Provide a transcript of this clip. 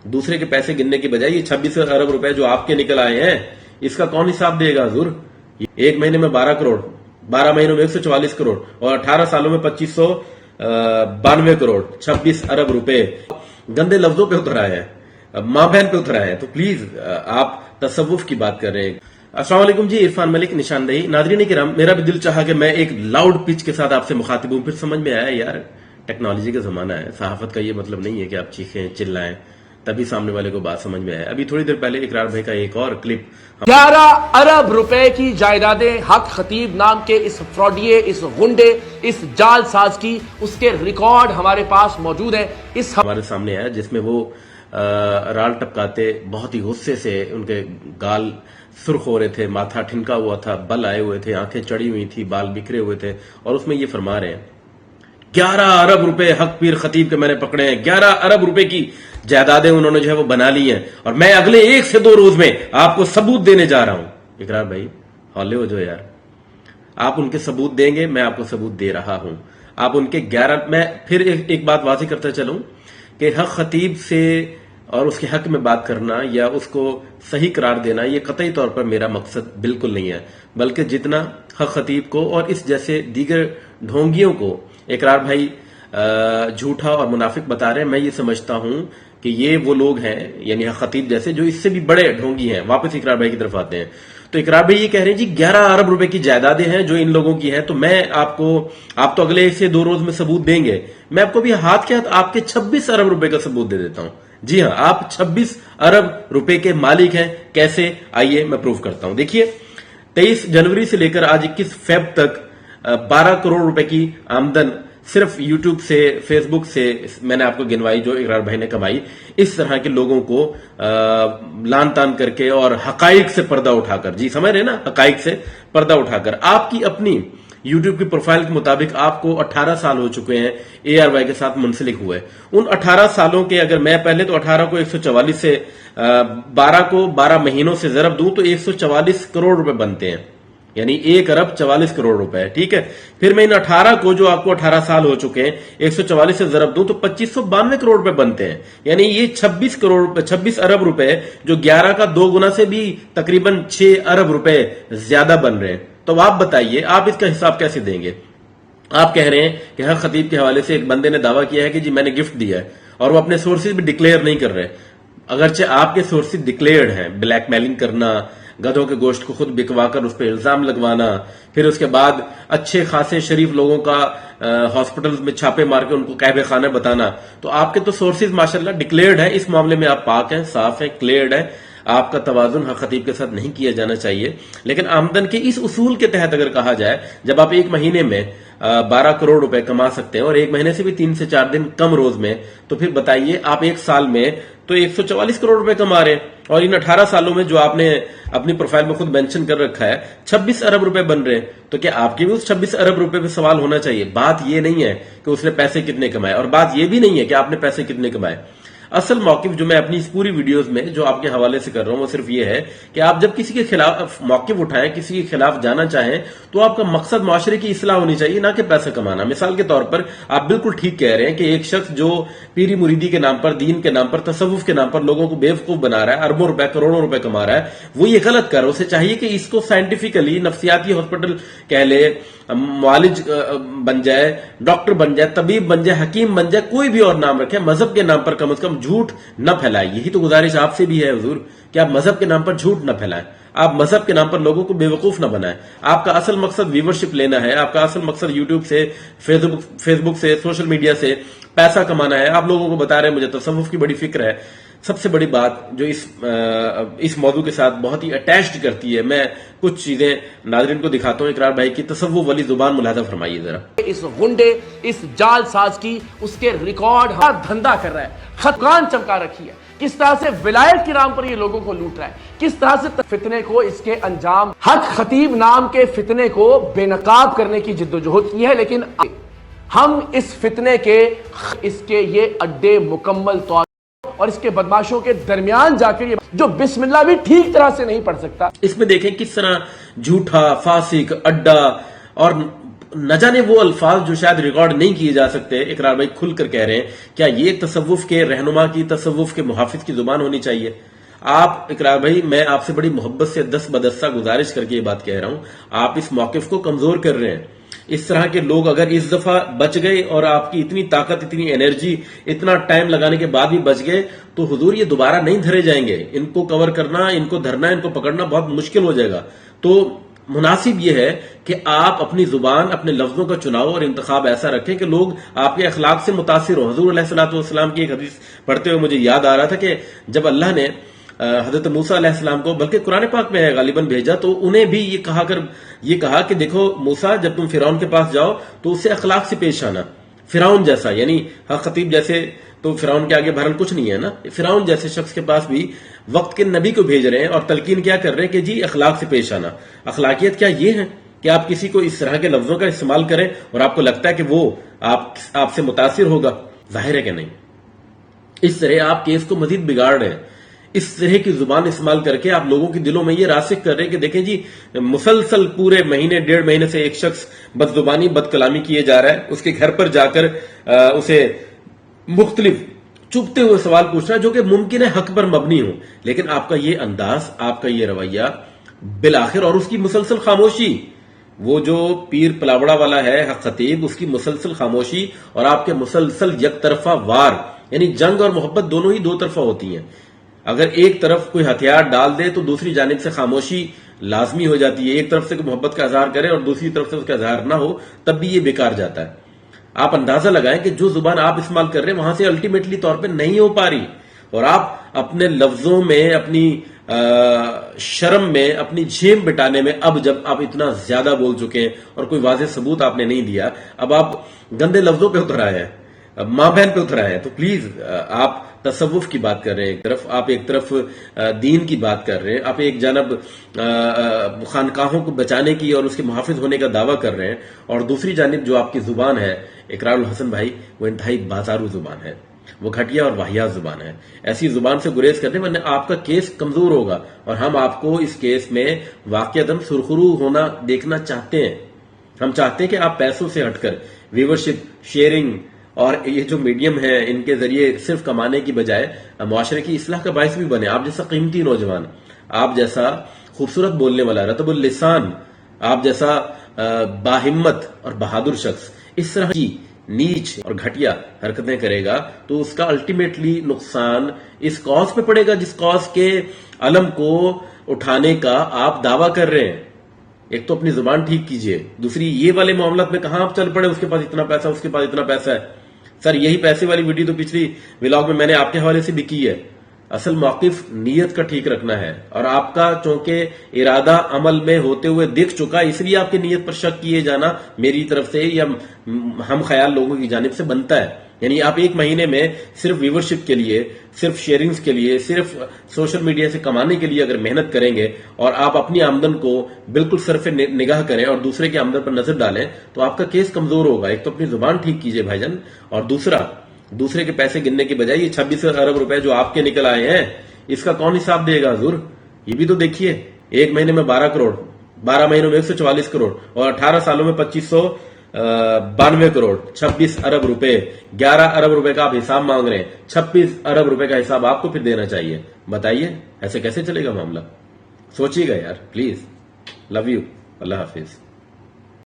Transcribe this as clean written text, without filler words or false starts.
دوسرے کے پیسے گننے کی بجائے یہ 26 ارب روپے جو آپ کے نکل آئے ہیں اس کا کون حساب دے گا حضور؟ ایک مہینے میں 12 کروڑ، 12 مہینوں میں 144 کروڑ اور 18 سالوں میں 2592 کروڑ، 26 ارب روپے گندے لفظوں پہ اتر آئے ہیں، ماں بہن پہ اتر آئے ہیں۔ تو پلیز آپ تصوف کی بات کر رہے ہیں۔ السلام علیکم جی، عرفان ملک نشاندہی۔ ناظرین کرام، میرا بھی دل چاہا کہ میں ایک لاؤڈ پچ کے ساتھ آپ سے مخاطب ہوں، پھر سمجھ میں آیا یار ٹیکنالوجی کا زمانہ ہے، صحافت کا یہ مطلب نہیں ہے کہ آپ چیخیں چلائیں تبھی سامنے والے کو بات سمجھ میں آئے۔ ابھی تھوڑی دیر پہلے اقرار بھائی کا ایک اور کلپ 11 ارب روپے کی جائیدادیں حق خطیب نام کے اس فراڈیے، اس غنڈے، اس جال ساز کی، اس کے ریکارڈ ہمارے پاس موجود ہیں۔ اس ہمارے سامنے آیا جس میں وہ رال ٹپکاتے بہت ہی غصے سے، ان کے گال سرخ ہو رہے تھے، ماتھا ٹھنکا ہوا تھا، بل آئے ہوئے تھے، آنکھیں چڑی ہوئی تھی، بال بکھرے ہوئے تھے، اور اس میں یہ فرما رہے ہیں 11 ارب روپے حق پیر خطیب کے میں نے پکڑے ہیں، 11 ارب روپے کی جائیدادیں انہوں نے جو ہے وہ بنا لی ہیں، اور میں اگلے 1 سے 2 روز میں آپ کو ثبوت دینے جا رہا ہوں۔ اقرار بھائی ہولے ہو جو یار، آپ ان کے ثبوت دیں گے، میں آپ کو ثبوت دے رہا ہوں۔ آپ ان کے 11، میں پھر ایک بات واضح کرتا چلوں کہ حق خطیب سے اور اس کے حق میں بات کرنا یا اس کو صحیح قرار دینا یہ قطعی طور پر میرا مقصد بالکل نہیں ہے، بلکہ جتنا حق خطیب کو اور اس جیسے دیگر ڈھونگیوں کو اقرار بھائی جھوٹا اور منافق بتا رہے ہیں، میں یہ سمجھتا ہوں کہ یہ وہ لوگ ہیں، یعنی حق خطیب جیسے، جو اس سے بھی بڑے ڈھونگی ہیں۔ واپس اقرار بھائی کی طرف آتے ہیں تو اقرار بھائی یہ کہہ رہے ہیں جی 11 ارب روپے کی جائیدادیں ہیں جو ان لوگوں کی ہیں، تو میں آپ تو اگلے 1 سے 2 روز میں ثبوت دیں گے، میں آپ کو بھی ہاتھ کے ہاتھ آپ کے 26 ارب روپے کا ثبوت دے دیتا ہوں۔ جی ہاں، آپ 26 ارب روپے کے مالک ہیں۔ کیسے؟ آئیے میں پروف کرتا ہوں۔ دیکھیے 23 جنوری سے لے کر آج 21 فیب تک 12 کروڑ روپے کی آمدن صرف یوٹیوب سے، فیس بک سے میں نے آپ کو گنوائی جو اقرار بھائی نے کمائی، اس طرح کے لوگوں کو لان تان کر کے اور حقائق سے پردہ اٹھا کر، جی سمجھ رہے نا، حقائق سے پردہ اٹھا کر آپ کی اپنی یوٹیوب کی پروفائل کے مطابق آپ کو 18 سال ہو چکے ہیں اے آر وائی کے ساتھ منسلک ہوئے۔ ان 18 سالوں کے اگر میں پہلے تو 18 کو 144 سے 12 کو 12 مہینوں سے ضرب دوں تو 144 کروڑ روپے بنتے ہیں، یعنی 1 ارب 44 کروڑ روپے، ٹھیک ہے۔ پھر میں ان 18 کو جو آپ کو 18 سال ہو چکے ہیں 144 سے ضرب دوں تو 2592 کروڑ روپے بنتے ہیں، یعنی یہ 26 ارب روپے جو 11 کا 2 گنا سے بھی تقریباً 6 ارب روپے زیادہ بن رہے ہیں۔ تو آپ بتائیے آپ اس کا حساب کیسے دیں گے؟ آپ کہہ رہے ہیں کہ حق خطیب کے حوالے سے ایک بندے نے دعویٰ کیا ہے کہ جی میں نے گفٹ دیا ہے، اور وہ اپنے سورسز بھی ڈکلیئر نہیں کر رہے، اگرچہ آپ کے سورسز ڈکلیئرڈ ہیں۔ بلیک میلنگ کرنا، گدھوں کے گوشت کو خود بکوا کر اس پہ الزام لگوانا، پھر اس کے بعد اچھے خاصے شریف لوگوں کا ہاسپٹل میں چھاپے مار کے ان کو قہوہ خانہ بتانا، تو آپ کے تو سورسز ماشاءاللہ ڈکلیئرڈ ہیں، اس معاملے میں آپ پاک ہیں، صاف ہیں، کلیئرڈ ہیں۔ آپ کا توازن حق خطیب کے ساتھ نہیں کیا جانا چاہیے۔ لیکن آمدن کے اس اصول کے تحت اگر کہا جائے، جب آپ ایک مہینے میں 12 کروڑ روپے کما سکتے ہیں اور ایک مہینے سے بھی 3 سے 4 دن کم روز میں، تو پھر بتائیے آپ ایک سال میں تو 144 کروڑ روپے کما رہے ہیں، اور ان 18 سالوں میں جو آپ نے اپنی پروفائل میں خود مینشن کر رکھا ہے 26 ارب روپے بن رہے ہیں، تو کیا آپ کے بھی اس 26 ارب روپے پہ سوال ہونا چاہیے؟ بات یہ نہیں ہے کہ اس نے پیسے کتنے کمائے، اور بات یہ بھی نہیں ہے کہ آپ نے پیسے کتنے کمائے۔ اصل موقف جو میں اپنی اس پوری ویڈیوز میں جو آپ کے حوالے سے کر رہا ہوں وہ صرف یہ ہے کہ آپ جب کسی کے خلاف موقف اٹھائیں، کسی کے خلاف جانا چاہیں، تو آپ کا مقصد معاشرے کی اصلاح ہونی چاہیے، نہ کہ پیسہ کمانا۔ مثال کے طور پر آپ بالکل ٹھیک کہہ رہے ہیں کہ ایک شخص جو پیری مریدی کے نام پر، دین کے نام پر، تصوف کے نام پر لوگوں کو بیوقوف بنا رہا ہے، اربوں روپے کروڑوں روپے کما رہا ہے، وہ یہ غلط کر رہا ہے۔ اسے چاہیے کہ اس کو سائنٹیفکلی نفسیاتی ہاسپٹل کہہ لے، معالج بن جائے، ڈاکٹر بن جائے، طبیب بن جائے، حکیم بن جائے، کوئی بھی اور نام رکھے، مذہب کے نام پر کم از کم جھوٹ نہ پھیلائے۔ یہی تو گزارش آپ سے بھی ہے حضور کہ آپ مذہب کے نام پر جھوٹ نہ پھیلائیں، آپ مذہب کے نام پر لوگوں کو بے وقوف نہ بنائیں۔ آپ کا اصل مقصد ویورشپ لینا ہے، آپ کا اصل مقصد یوٹیوب سے، فیس بک سے، سوشل میڈیا سے پیسہ کمانا ہے۔ آپ لوگوں کو بتا رہے ہیں مجھے تصوف کی بڑی فکر ہے۔ سب سے بڑی بات جو اس موضوع کے ساتھ بہت ہی اٹیچڈ کرتی ہے، میں کچھ چیزیں ناظرین کو دکھاتا ہوں۔ اقرار بھائی کی تصوف والی زبان ملاحظہ فرمائیے ذرا۔ اس غنڈے، اس جال ساز کی، اس کے ریکارڈ ہر دھندا کر رہا ہے، خطکان چمکا رکھی ہے، کس طرح سے ولایت کے نام پر یہ لوگوں کو لوٹ رہا ہے، کس طرح سے فتنے کو، اس کے انجام، حق خطیب نام کے فتنے کو بے نقاب کرنے کی جدوجہد کی ہے۔ لیکن ہم اس فتنے کے یہ اڈے مکمل طور اور اس کے بدماشوں کے درمیان جا کر جو بسم اللہ بھی ٹھیک طرح سے نہیں پڑھ سکتا، اس میں دیکھیں کس طرح جھوٹا، فاسق، اڈا اور نہ جانے وہ الفاظ جو شاید ریکارڈ نہیں کیے جا سکتے، اقرار بھائی کھل کر کہہ رہے ہیں، کیا یہ تصوف کے رہنما کی، تصوف کے محافظ کی زبان ہونی چاہیے؟ آپ اقرار بھائی، میں آپ سے بڑی محبت سے دست بدستہ گزارش کر کے یہ بات کہہ رہا ہوں، آپ اس موقف کو کمزور کر رہے ہیں۔ اس طرح کے لوگ اگر اس دفعہ بچ گئے اور آپ کی اتنی طاقت، اتنی انرجی، اتنا ٹائم لگانے کے بعد بھی بچ گئے، تو حضور یہ دوبارہ نہیں دھرے جائیں گے۔ ان کو کور کرنا، ان کو دھرنا، ان کو پکڑنا بہت مشکل ہو جائے گا۔ تو مناسب یہ ہے کہ آپ اپنی زبان، اپنے لفظوں کا چناؤ اور انتخاب ایسا رکھیں کہ لوگ آپ کے اخلاق سے متاثر ہوں۔ حضور علیہ الصلوۃ والسلام کی ایک حدیث پڑھتے ہوئے مجھے یاد آ رہا تھا کہ جب اللہ نے حضرت موسیٰ علیہ السلام کو، بلکہ قرآن پاک میں غالباً بھیجا، تو انہیں بھی یہ کہا کہ دیکھو موسیٰ، جب تم فرعون کے پاس جاؤ تو اس سے اخلاق سے پیش آنا، فرعون جیسا، یعنی حق خطیب جیسے تو فرعون کے آگے بہرحال کچھ نہیں ہے نا، فرعون جیسے شخص کے پاس بھی وقت کے نبی کو بھیج رہے ہیں اور تلقین کیا کر رہے ہیں کہ جی اخلاق سے پیش آنا۔ اخلاقیت کیا یہ ہے کہ آپ کسی کو اس طرح کے لفظوں کا استعمال کریں اور آپ کو لگتا ہے کہ وہ آپ سے متاثر ہوگا؟ ظاہر ہے کہ نہیں۔ اس طرح آپ کیس کو مزید بگاڑ رہے ہیں، اس طرح کی زبان استعمال کر کے آپ لوگوں کے دلوں میں یہ راسخ کر رہے ہیں کہ دیکھیں جی مسلسل پورے مہینے، 1.5 مہینے سے ایک شخص بد زبانی، بد کلامی کیے جا رہا ہے، اس کے گھر پر جا کر اسے مختلف چبھتے ہوئے سوال پوچھنا جو کہ ممکن ہے حق پر مبنی ہو، لیکن آپ کا یہ انداز، آپ کا یہ رویہ بالآخر، اور اس کی مسلسل خاموشی، وہ جو پیر پلاوڑا والا ہے حق خطیب، اس کی مسلسل خاموشی اور آپ کے مسلسل یک طرفہ وار، یعنی جنگ اور محبت دونوں ہی دو طرفہ ہوتی ہیں۔ اگر ایک طرف کوئی ہتھیار ڈال دے تو دوسری جانب سے خاموشی لازمی ہو جاتی ہے۔ ایک طرف سے کوئی محبت کا اظہار کرے اور دوسری طرف سے اس کا اظہار نہ ہو، تب بھی یہ بیکار جاتا ہے۔ آپ اندازہ لگائیں کہ جو زبان آپ استعمال کر رہے ہیں وہاں سے الٹیمیٹلی طور پہ نہیں ہو پا رہی، اور آپ اپنے لفظوں میں، اپنی شرم میں، اپنی جھیم بٹانے میں، اب جب آپ اتنا زیادہ بول چکے ہیں اور کوئی واضح ثبوت آپ نے نہیں دیا، اب آپ گندے لفظوں پہ اتر آئے ہیں، ماں بہن پہ اتر آئے ہیں، تو پلیز آپ تصوف کی بات کر رہے ہیں ایک طرف، آپ ایک طرف دین کی بات کر رہے ہیں، آپ ایک جانب خانقاہوں کو بچانے کی اور اس کے محافظ ہونے کا دعویٰ کر رہے ہیں، اور دوسری جانب جو آپ کی زبان ہے اقرار الحسن بھائی، وہ انتہائی بازارو زبان ہے، وہ گھٹیا اور واہیات زبان ہے۔ ایسی زبان سے گریز کرنے ورنہ آپ کا کیس کمزور ہوگا، اور ہم آپ کو اس کیس میں واقعتاً سرخرو ہونا دیکھنا چاہتے ہیں۔ ہم چاہتے ہیں کہ آپ پیسوں سے ہٹ کر ویورشپ، شیئرنگ اور یہ جو میڈیم ہے ان کے ذریعے صرف کمانے کی بجائے معاشرے کی اصلاح کا باعث بھی بنے۔ آپ جیسا قیمتی نوجوان، آپ جیسا خوبصورت بولنے والا، رطب اللسان، آپ جیسا باہمت اور بہادر شخص اس طرح کی نیچ اور گھٹیا حرکتیں کرے گا تو اس کا الٹیمیٹلی نقصان اس کاز پہ پڑے گا جس کاز کے علم کو اٹھانے کا آپ دعویٰ کر رہے ہیں۔ ایک تو اپنی زبان ٹھیک کیجئے، دوسری یہ والے معاملات میں کہاں آپ چل پڑے، اس کے پاس اتنا پیسہ، اس کے پاس اتنا پیسہ ہے۔ سر یہی پیسے والی ویڈیو تو پچھلی ولاگ میں نے آپ کے حوالے سے بھی کی ہے۔ اصل موقف نیت کا ٹھیک رکھنا ہے، اور آپ کا چونکہ ارادہ عمل میں ہوتے ہوئے دکھ چکا، اس لیے آپ کی نیت پر شک کیے جانا میری طرف سے یا ہم خیال لوگوں کی جانب سے بنتا ہے۔ یعنی آپ ایک مہینے میں صرف ویورشپ کے لیے، صرف شیئرنگز کے لیے، صرف سوشل میڈیا سے کمانے کے لیے اگر محنت کریں گے اور آپ اپنی آمدن کو بالکل صرف نگاہ کریں اور دوسرے کی آمدن پر نظر ڈالیں تو آپ کا کیس کمزور ہوگا۔ ایک تو اپنی زبان ٹھیک کیجئے بھائی جان، اور دوسرا دوسرے کے پیسے گننے کی بجائے یہ 26 ارب روپے جو آپ کے نکل آئے ہیں اس کا کون حساب دے گا حضور؟ یہ بھی تو دیکھیے، ایک مہینے میں 12 کروڑ، 12 مہینوں میں 144 کروڑ، اور 18 سالوں میں 2592 کروڑ، 26 ارب روپے، 11 ارب روپے کا آپ حساب مانگ رہے ہیں، 26 ارب روپے کا حساب آپ کو پھر دینا چاہیے۔ بتائیے ایسے کیسے چلے گا معاملہ؟ سوچیے گا یار پلیز۔ لو یو، اللہ حافظ۔